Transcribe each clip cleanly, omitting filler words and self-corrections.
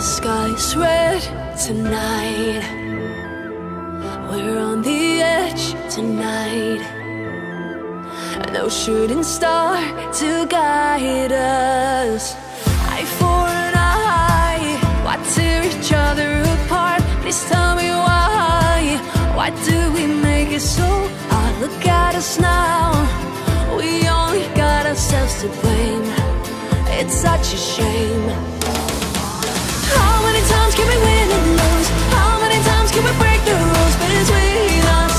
sky's red tonight. We're on the edge tonight. No shooting star to guide us. Eye for an eye, why tear each other apart? Please tell me why. Why do we make it so hard? Look at us now. We only got ourselves to blame. It's such a shame. How many times can we win and lose? How many times can we break the rules between us?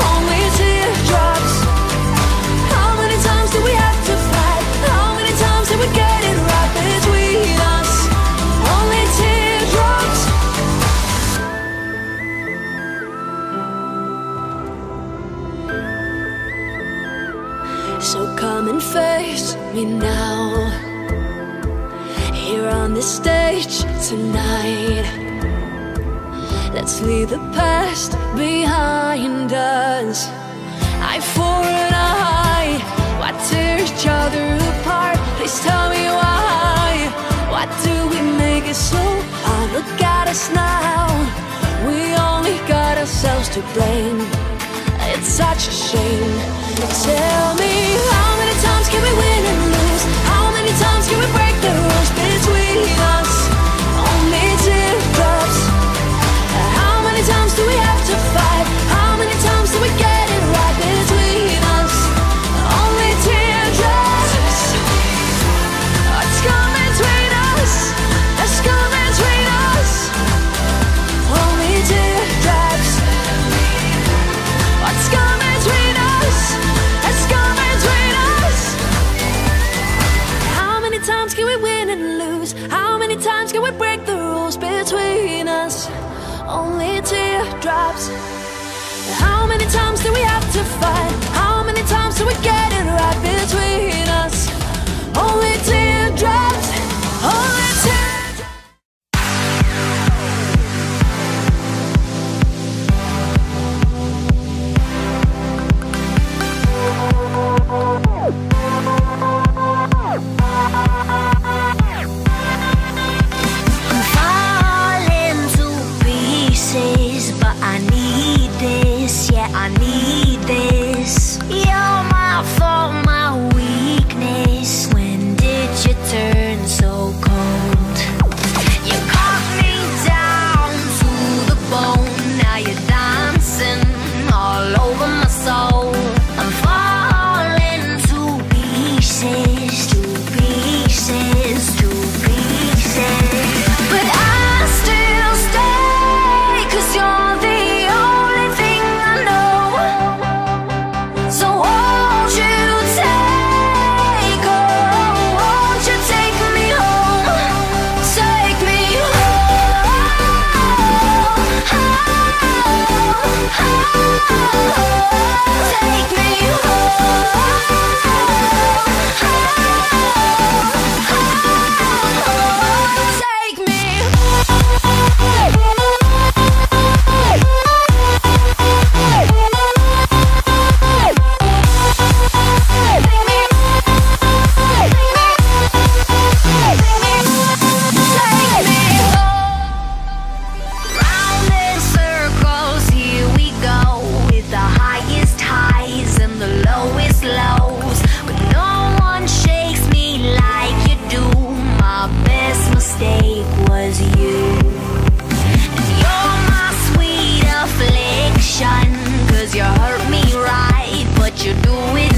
Only teardrops. How many times do we have to fight? How many times did we get it right between us? Only teardrops. So come and face me now, here on this stage tonight. Let's leave the past behind us. Eye for an eye, why tear each other apart? Please tell me why. Why do we make it so hard? Look at us now. We only got ourselves to blame. It's such a shame. Tell me, how many times can we win and lose? How many times can we break the rules between us? Only teardrops. How many times do we have to fight? How many times do we get it right between us? Only teardrops. What's come between us? What's come between us? Only teardrops. What's come between us? What's come between us? How many times can we win and lose? How many times can we break the rules between us? Only teardrops. How many times do we have to fight? How many times do we get it right between us? Only teardrops. Only teardrops. I need this. You're my fault, my weakness. When did you turn so cold? You cut me down to the bone. Now you're dancing all over my soul. I'm falling to pieces, to pieces, to pieces. But I still stay, 'cause you're the only thing I know. So won't you take, oh, won't you take me home? Take me home, take me round in circles, here we go, with the highest highs and the lowest lows. But no one shakes me like you do. My best mistake was you. And you're my sweet affliction, 'cause you hurt me right, but you do it